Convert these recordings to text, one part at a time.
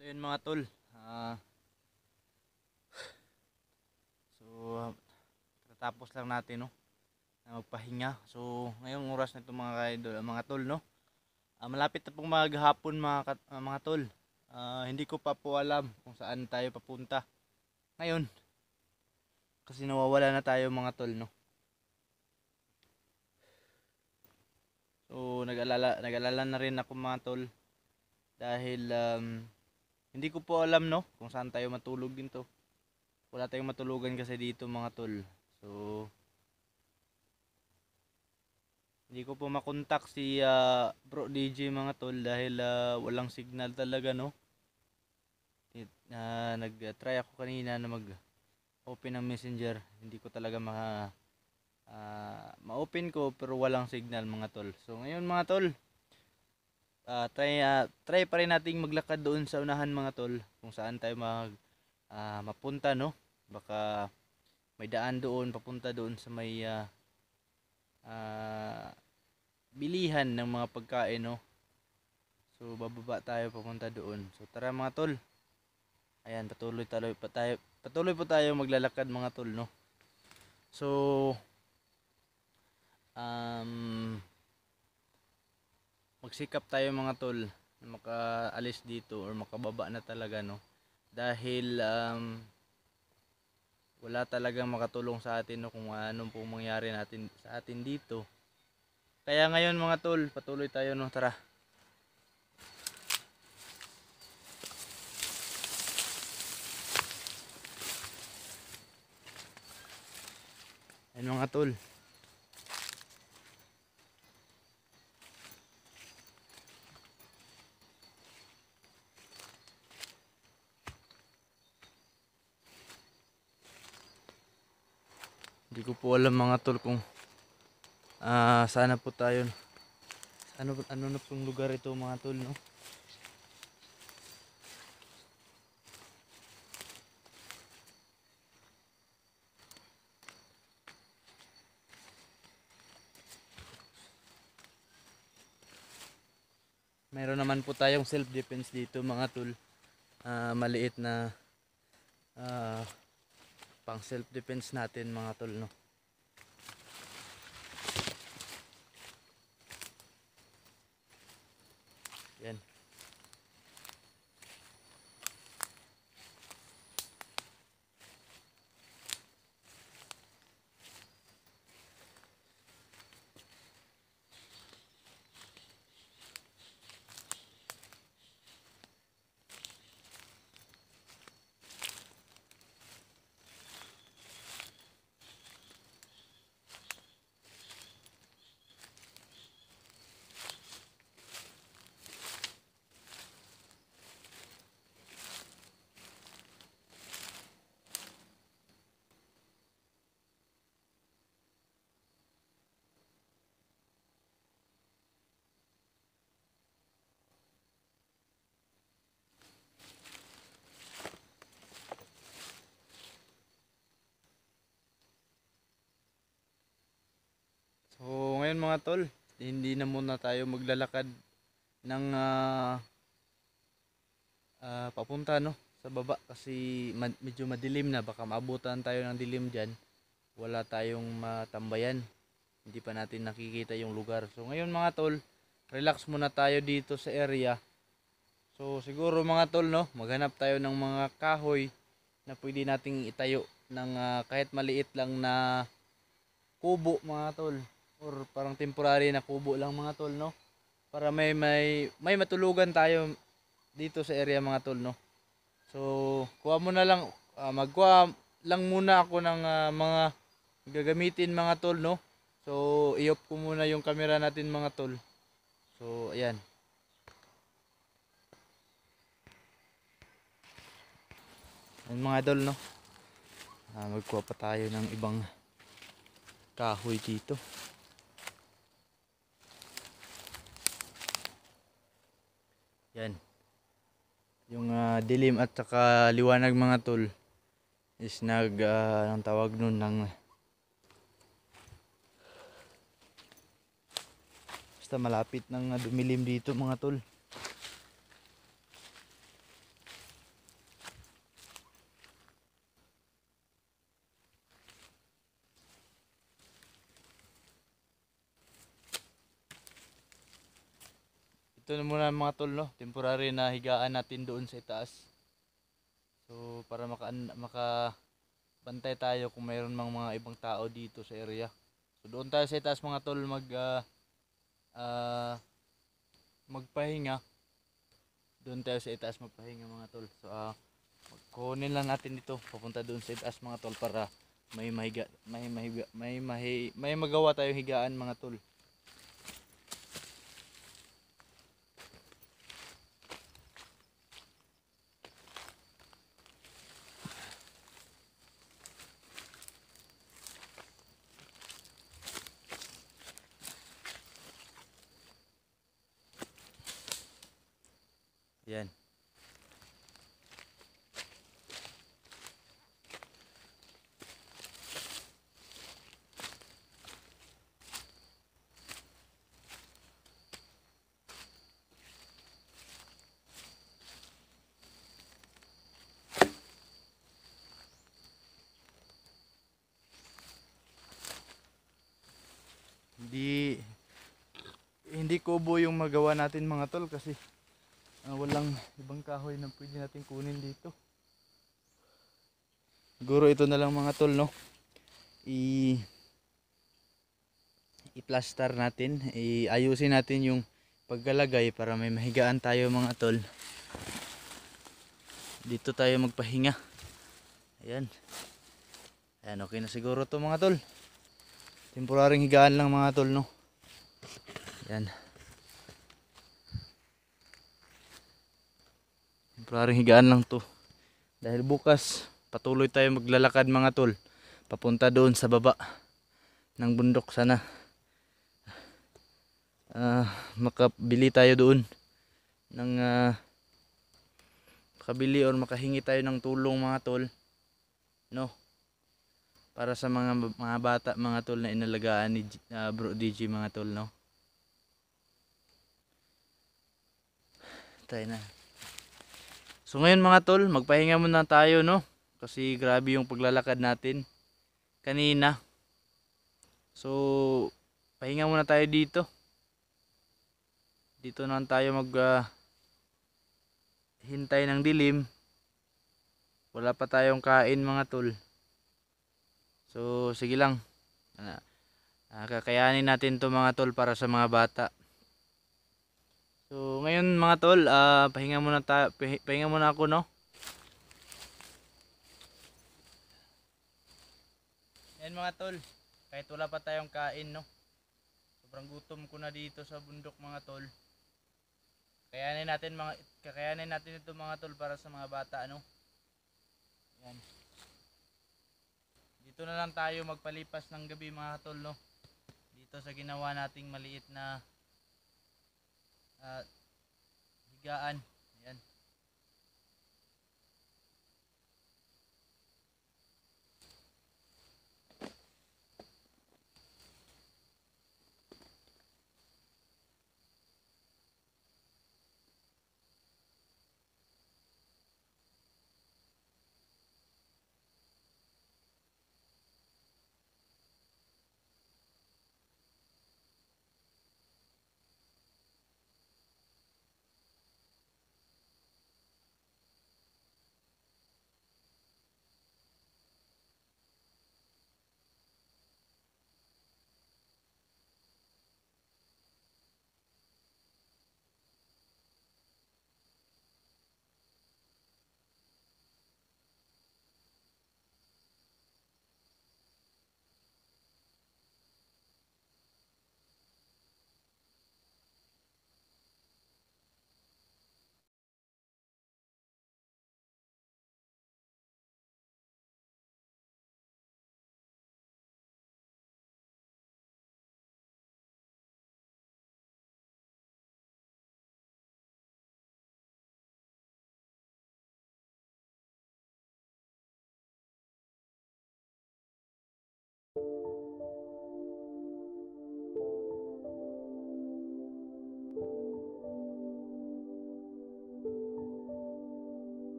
So yun mga tol, ah, so katapos lang natin no, na magpahinga. So ngayong oras na ito mga kaidol, mga tol no, malapit na pong maghapon mga tol. Hindi ko pa po alam kung saan tayo papunta ngayon kasi nawawala na tayo mga tol no. So nag-alala na rin ako mga tol dahil hindi ko po alam no kung saan tayo matulog dito. Wala tayong matulugan kasi dito mga tol. So hindi ko po makontak si Bro DJ mga tol dahil walang signal talaga no. Nag-try ako kanina na mag-open ng messenger. Hindi ko talaga ma-open ko pero walang signal mga tol. So ngayon mga tol, try pa rin nating maglakad doon sa unahan mga tol kung saan tayo mapunta no. Baka may daan doon papunta doon sa may bilihan ng mga pagkain no. So bababa tayo papunta doon. So tara mga tol. Ayan, patuloy po tayo maglalakad mga tol no. So magsikap tayo mga tol na makaalis dito or makababa na talaga no. Dahil wala talagang makatulong sa atin no kung anong pong mangyari sa atin dito. Kaya ngayon mga tol, patuloy tayo no, tara. Ayun mga tol. Hindi ko po alam mga tol kung sana po tayo. Ano na pong lugar ito mga tol no. Meron naman po tayong self defense dito mga tol. Maliit na pang self defense natin mga tol no. Yan. So ngayon mga tol, hindi na muna tayo maglalakad ng papunta no sa baba kasi medyo madilim na, baka maabutan tayo ng dilim diyan. Wala tayong matambayan. Hindi pa natin nakikita yung lugar. So ngayon mga tol, relax muna tayo dito sa area. So siguro mga tol no, maghanap tayo ng mga kahoy na pwede nating itayo ng kahit maliit lang na kubo mga tol, or parang temporary na kubo lang mga tol no, para may matulugan tayo dito sa area mga tol no. So kuha mo na lang, magkuha lang muna ako ng mga gagamitin mga tol no. So i-off ko muna yung camera natin mga tol. So ayan. Ayan mga tol no, magkuha pa tayo ng ibang kahoy dito. Yan. Yung dilim at saka liwanag mga tol is ang tawag nun ng basta malapit ng dumilim dito mga tol. ito na muna mga tol, no? Temporary na higaan natin doon sa itaas. So para makabantay tayo kung mayroon mang mga ibang tao dito sa area. So doon tayo sa itaas mga tol ah, magpahinga. Doon tayo sa itaas magpahinga mga tol. So kunin lang natin dito papunta doon sa itaas mga tol para may magawa tayong higaan mga tol. Yan. Hindi kubo yung magawa natin mga tol kasi walang ibang kahoy na pwede natin kunin dito. Siguro ito na lang mga tol, no? I-plaster natin, ayusin natin yung pagkalagay para may mahigaan tayo mga tol. Dito tayo magpahinga. Ayan. Ayan, okay na siguro to mga tol. Temporaring higaan lang mga tol, no? Ayan. Temporaring higaan lang to. Dahil bukas patuloy tayo maglalakad mga tol. Papunta doon sa baba ng bundok sana. Makabili tayo doon ng makabili or makahingi tayo ng tulong mga tol, no, para sa mga bata mga tol na inalagaan ni Bro DJ mga tol, no. Tayo na. So ngayon mga tol, magpahinga muna tayo, no, kasi grabe yung paglalakad natin kanina. So pahinga muna tayo dito. Dito na tayo hintay ng dilim. Wala pa tayong kain mga tol. So sige lang. Kakayanin natin to mga tol para sa mga bata. So ngayon mga tol, pahinga muna pahinga muna ako, no. Yan mga tol, kahit wala pa tayong kain, no. Sobrang gutom ko na dito sa bundok mga tol. Kakayanin natin ito mga tol para sa mga bata, no. Yan. Dito na lang tayo magpalipas ng gabi mga tol, no. Dito sa ginawa nating maliit na higaan. Yan.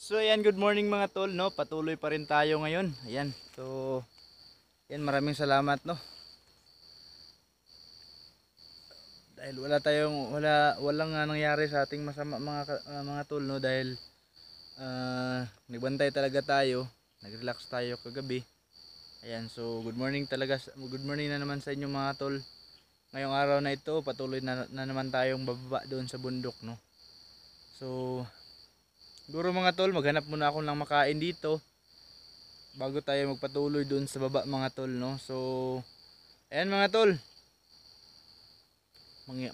So ayan, good morning mga tol, no? Patuloy pa rin tayo ngayon. Ayan. So ayan, maraming salamat, no? Dahil walang nangyari sa ating masama mga tol, no? Dahil nagbantay talaga tayo. Nag-relax tayo kagabi. Ayan, so good morning na naman sa inyo mga tol. Ngayong araw na ito, patuloy na naman tayong bababa doon sa bundok, no? So siguro mga tol, maghanap muna ako ng makain dito bago tayo magpatuloy doon sa baba mga tol, no? So ayan mga tol,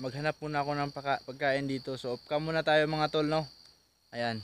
maghanap muna ako ng pagkain dito. So off cam muna tayo mga tol, no? Ayan.